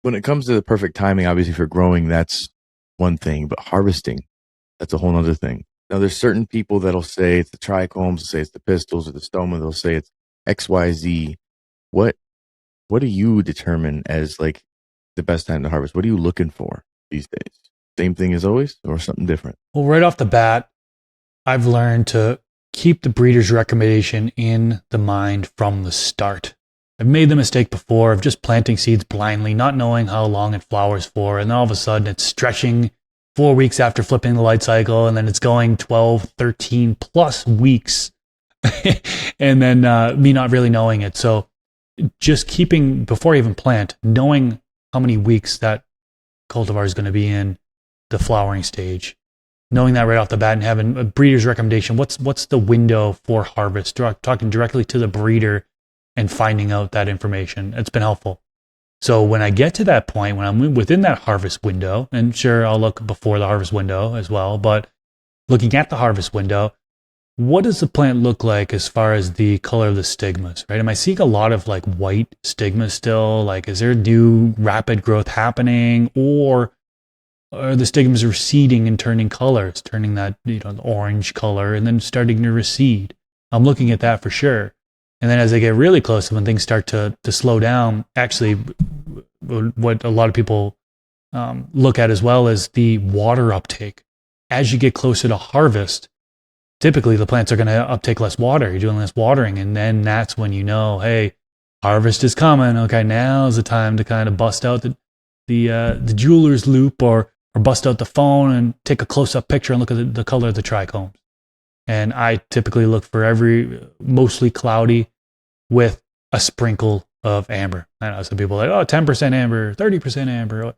when it comes to the perfect timing, obviously for growing, that's one thing, but harvesting, that's a whole nother thing. Now, there's certain people that'll say it's the trichomes, say it's the pistils or the stoma, they'll say it's XYZ. What what do you determine as like the best time to harvest? What are you looking for these days? Same thing as always, or something different? Well, right off the bat, I've learned to keep the breeder's recommendation in the mind from the start. I've made the mistake before of just planting seeds blindly, not knowing how long it flowers for, and then all of a sudden it's stretching 4 weeks after flipping the light cycle, and then it's going 12, 13 plus weeks, and then me not really knowing it. So just keeping, before I even plant, knowing how many weeks that cultivar is going to be in the flowering stage, knowing that right off the bat and having a breeder's recommendation. What's the window for harvest? Talking directly to the breeder and finding out that information. It's been helpful. So when I get to that point, when I'm within that harvest window, and sure, I'll look before the harvest window as well, but looking at the harvest window, what does the plant look like as far as the color of the stigmas, right? Am I seeing a lot of like white stigmas still? Like, is there new rapid growth happening, or are the stigmas receding and turning colors, turning that, the orange color and then starting to recede? I'm looking at that for sure. And then as they get really close, when things start to slow down, actually, what a lot of people look at as well is the water uptake. As you get closer to harvest, typically the plants are going to uptake less water. You're doing less watering, and then that's when you know, hey, harvest is coming. Okay, now's the time to kind of bust out the jeweler's loop, or bust out the phone and take a close-up picture and look at the color of the trichomes. And I typically look for mostly cloudy with a sprinkle of amber. I know some people are like, 10% amber, 30% amber.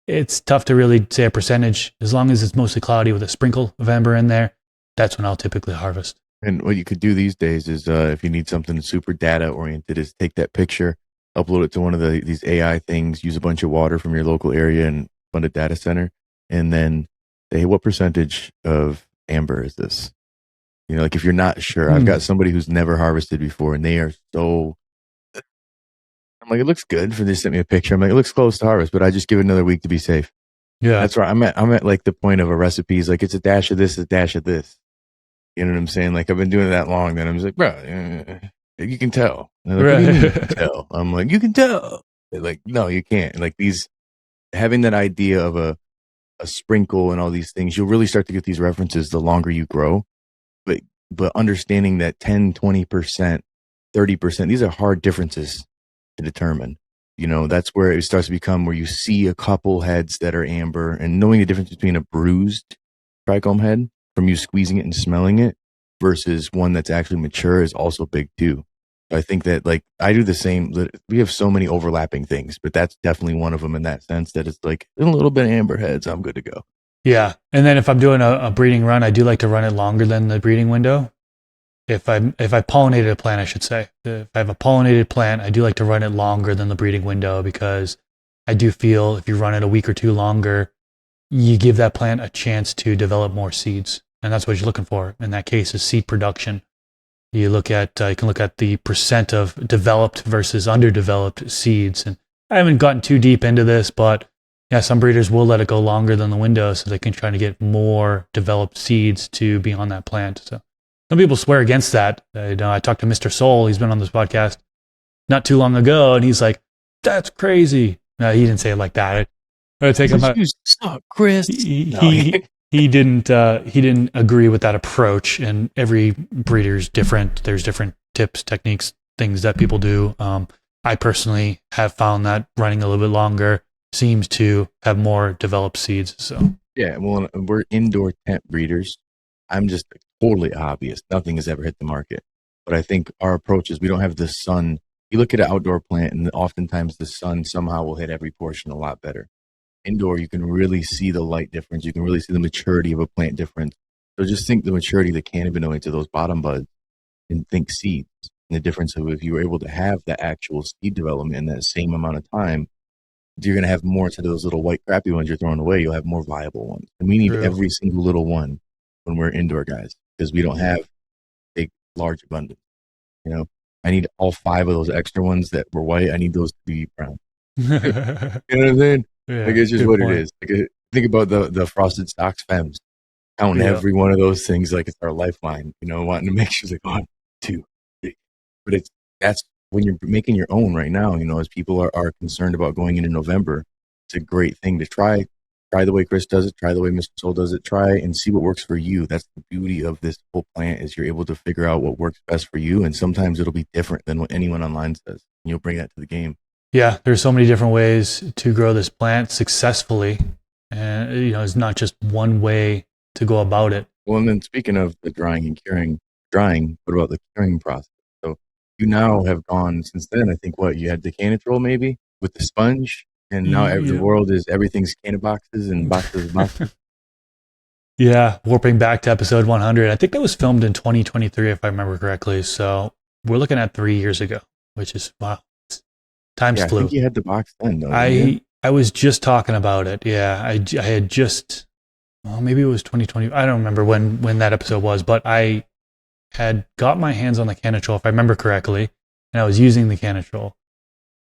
It's tough to really say a percentage. As long as it's mostly cloudy with a sprinkle of amber in there, that's when I'll typically harvest. And what you could do these days is, if you need something super data oriented, is take that picture, upload it to one of these AI things, use a bunch of water from your local area and fund a data center, and then say, hey, what percentage of amber is this? Like if you're not sure, I've got somebody who's never harvested before, and they are so. I'm like, it looks good. They sent me a picture. I'm like, it looks close to harvest, but I just give it another week to be safe. Yeah, that's right. I'm at like the point of a recipe is like it's a dash of this, a dash of this. You know what I'm saying? Like I've been doing it that long, then I'm just like, bro, you can tell. Like, right. You can tell. I'm like, you can tell. They're like, no, you can't. Like having that idea of a sprinkle and all these things, you'll really start to get these references the longer you grow. But understanding that 10, 20%, 30%, these are hard differences to determine. That's where it starts to become where you see a couple heads that are amber, and knowing the difference between a bruised trichome head from you squeezing it and smelling it versus one that's actually mature is also big too. I think that like I do the same. We have so many overlapping things, but that's definitely one of them in that sense that it's like a little bit of amber heads, I'm good to go. Yeah. And then if I'm doing a breeding run, I do like to run it longer than the breeding window. If I pollinated a plant, I should say. If I have a pollinated plant, I do like to run it longer than the breeding window, because I do feel if you run it a week or two longer, you give that plant a chance to develop more seeds. And that's what you're looking for. In that case, is seed production. You can look at the percent of developed versus underdeveloped seeds. And I haven't gotten too deep into this, but yeah, some breeders will let it go longer than the window so they can try to get more developed seeds to be on that plant. So some people swear against that. I talked to Mr. Soul. He's been on this podcast not too long ago, and he's like, "That's crazy." No, he didn't say it like that. I take him out. Stop, Chris. He didn't agree with that approach, and every breeder's different. There's different tips, techniques, things that people do. I personally have found that running a little bit longer seems to have more developed seeds. So yeah, well, we're indoor tent breeders. I'm just totally obvious. Nothing has ever hit the market, but I think our approach is we don't have the sun. You look at an outdoor plant, and oftentimes the sun somehow will hit every portion a lot better. Indoor, you can really see the light difference. You can really see the maturity of a plant difference. So just think the maturity of the cannabinoids of those bottom buds, and think seeds. And the difference of if you were able to have the actual seed development in that same amount of time, you're going to have more instead of those little white crappy ones you're throwing away. You'll have more viable ones. And we need every single little one when we're indoor guys, because we don't have a large abundance. I need all 5 of those extra ones that were white. I need those to be brown. You know what I'm saying? Like, Yeah, it's just good what it point. is. Like, think about the Frosted Stocks Fems, counting Yeah. every one of those things like it's our lifeline, wanting to make sure it's like 1, 2, 3. But that's when you're making your own right now, as people are concerned about going into November. It's a great thing to try the way Chris does it, try the way Mr. Soul does it, try and see what works for you. That's the beauty of this whole plant is you're able to figure out what works best for you. And sometimes it'll be different than what anyone online says. And you'll bring that to the game. Yeah, there's so many different ways to grow this plant successfully. And, it's not just one way to go about it. Well, and then speaking of the drying and curing, what about the curing process? So you now have gone since then, I think you had the Canitrol maybe with the sponge, and now the Yeah. world is everything's can boxes and boxes of boxes. Yeah, warping back to episode 100. I think that was filmed in 2023, if I remember correctly. So we're looking at 3 years ago, which is wow. Times Yeah, I flew. think you had the box then, though. Didn't you? I was just talking about it. Yeah, I had just, well, maybe it was 2020. I don't remember when that episode was, but I had got my hands on the Canitrol, if I remember correctly, and I was using the Canitrol.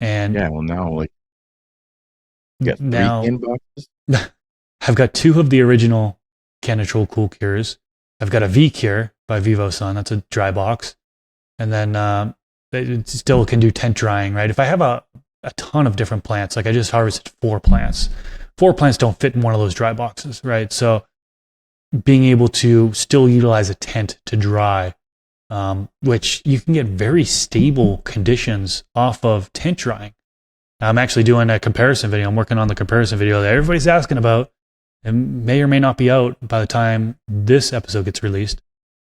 And Yeah, well, now you got three now can boxes. I've got 2 of the original Canitrol Cool Cures. I've got a V Cure by Vivo Sun. That's a dry box. And then it still can do tent drying, right? If I have a ton of different plants, like I just harvested 4 plants, 4 plants don't fit in one of those dry boxes, right? So being able to still utilize a tent to dry, which you can get very stable conditions off of tent drying. I'm actually doing a comparison video. I'm working on the comparison video that everybody's asking about. It may or may not be out by the time this episode gets released,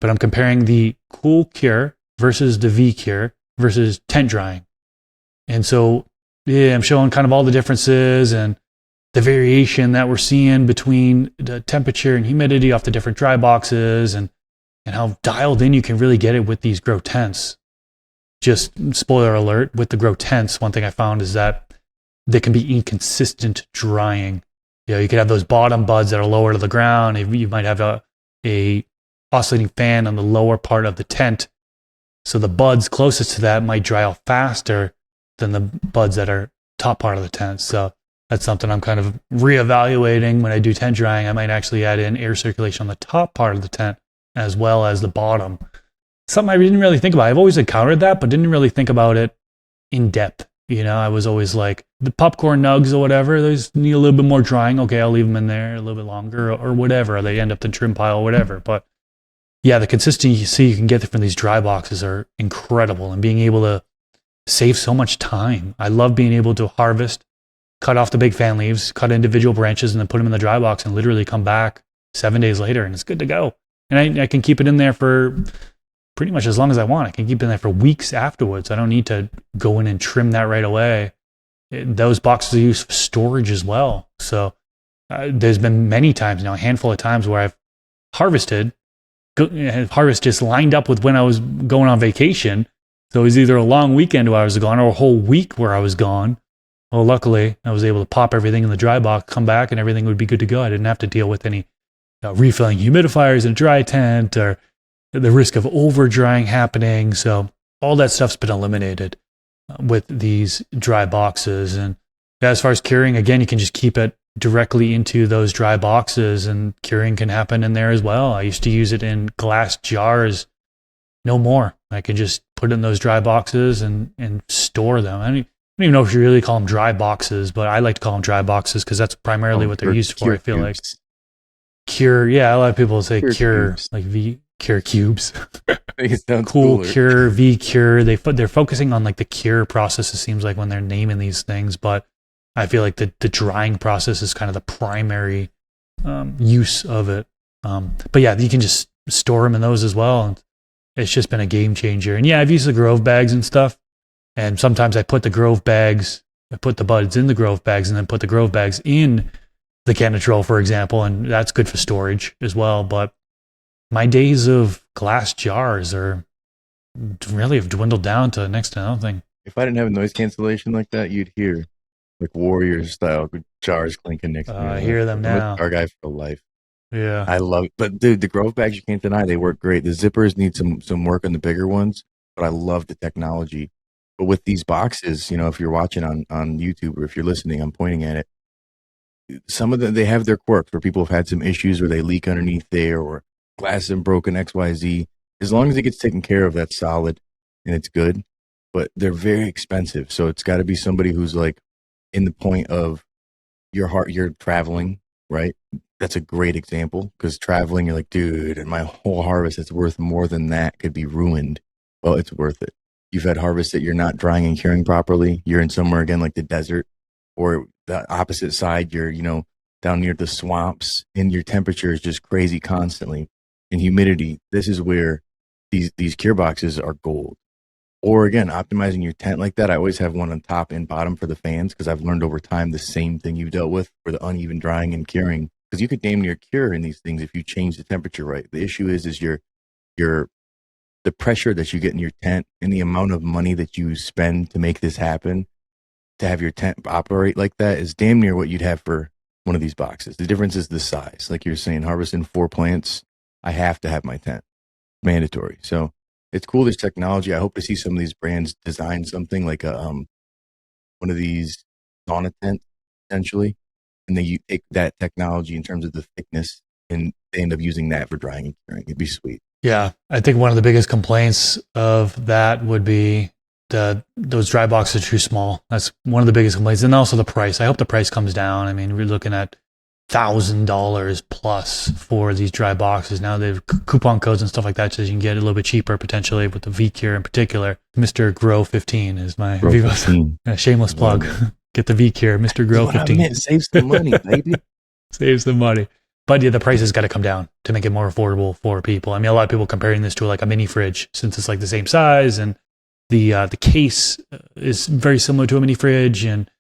but I'm comparing the Cool Cure versus the V Cure versus tent drying. And so, yeah, I'm showing kind of all the differences and the variation that we're seeing between the temperature and humidity off the different dry boxes and how dialed in you can really get it with these grow tents. Just spoiler alert, with the grow tents, one thing I found is that they can be inconsistent drying. You could have those bottom buds that are lower to the ground. You might have a oscillating fan on the lower part of the tent. So the buds closest to that might dry out faster than the buds that are top part of the tent. So that's something I'm kind of reevaluating when I do tent drying. I might actually add in air circulation on the top part of the tent as well as the bottom. Something I didn't really think about. I've always encountered that, but didn't really think about it in depth. I was always like, the popcorn nugs or whatever, those need a little bit more drying. Okay, I'll leave them in there a little bit longer or whatever. They end up the trim pile or whatever. But yeah, the consistency you can get from these dry boxes are incredible, and being able to save so much time. I love being able to harvest, cut off the big fan leaves, cut individual branches, and then put them in the dry box and literally come back 7 days later and it's good to go. And I can keep it in there for pretty much as long as I want. I can keep it in there for weeks afterwards. I don't need to go in and trim that right away. Those boxes are used for storage as well. So there's been many times now, a handful of times where I've harvested, harvest just lined up with when I was going on vacation. So it was either a long weekend where I was gone or a whole week where I was gone. Well, luckily, I was able to pop everything in the dry box, come back, and everything would be good to go. I didn't have to deal with any refilling humidifiers in a dry tent or the risk of over drying happening. So all that stuff's been eliminated with these dry boxes. And as far as curing, again, you can just keep it directly into those dry boxes and curing can happen in there as well. I used to use it in glass jars. No more. I can just put it in those dry boxes and store them. I don't even know if you really call them dry boxes, but I like to call them dry boxes because that's primarily what they're used for. I feel like cure. Yeah, a lot of people say cure like Cure cubes. Cool cooler. Cure, V Cure. They're focusing on like the cure process, it seems like, when they're naming these things, but I feel like the drying process is kind of the primary use of it. But yeah, you can just store them in those as well. And it's just been a game changer. And yeah, I've used the Grove bags and stuff. And sometimes I put the buds in the Grove bags and then put the Grove bags in the Canitrol, for example. And that's good for storage as well. But my days of glass jars are really have dwindled down to next to nothing. If I didn't have noise cancellation like that, you'd hear like Warriors style jars clinking next to me. I hear them now. Our guy for life. Yeah, I love it. But dude, the Grove bags, you can't deny they work great. The zippers need some work on the bigger ones, but I love the technology But with these boxes, if you're watching on YouTube or if you're listening, I'm pointing at it. Some of them, they have their quirks where people have had some issues or they leak underneath there or glass is broken, XYZ. As long as it gets taken care of, that's solid and it's good. But they're very expensive. So it's got to be somebody who's like in the point of you're traveling, right? That's a great example because traveling, you're like, dude, and my whole harvest that's worth more than that could be ruined. Well, it's worth it. You've had harvests that you're not drying and curing properly. You're in somewhere again like the desert, or the opposite side. You're down near the swamps, and your temperature is just crazy constantly, and humidity. This is where these cure boxes are gold. Or again, optimizing your tent like that. I always have one on top and bottom for the fans because I've learned over time the same thing you've dealt with for the uneven drying and curing. Because you could damn near cure in these things if you change the temperature right. The issue is your the pressure that you get in your tent and the amount of money that you spend to make this happen, to have your tent operate like that is damn near what you'd have for one of these boxes. The difference is the size. Like you're saying, harvesting 4 plants, I have to have my tent. Mandatory. So it's cool, this technology. I hope to see some of these brands design something like a one of these sauna tents, essentially. And then you take that technology in terms of the thickness and they end up using that for drying and curing. It'd be sweet. Yeah, I think one of the biggest complaints of that would be those dry boxes are too small. That's one of the biggest complaints. And also the price. I hope the price comes down. I mean, we're looking at $1,000 plus for these dry boxes. Now they have coupon codes and stuff like that so you can get it a little bit cheaper potentially with the V-Cure in particular. Mr. Grow 15 is my Vivo's shameless plug. Get the V-Cure, Mr. Grow 15. It saves the money, baby. Saves the money. But yeah, the price has got to come down to make it more affordable for people. I mean, a lot of people comparing this to like a mini fridge since it's like the same size and the case is very similar to a mini fridge, and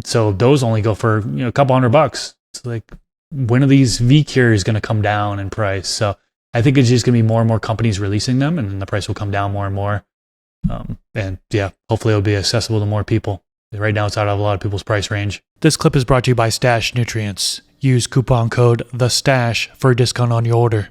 so those only go for a couple $100. It's like, when are these V-Cures going to come down in price? So I think it's just going to be more and more companies releasing them, and then the price will come down more and more. And yeah, hopefully it'll be accessible to more people. Right now it's out of a lot of people's price range. This clip is brought to you by Stash Nutrients. Use coupon code THESTASH for a discount on your order.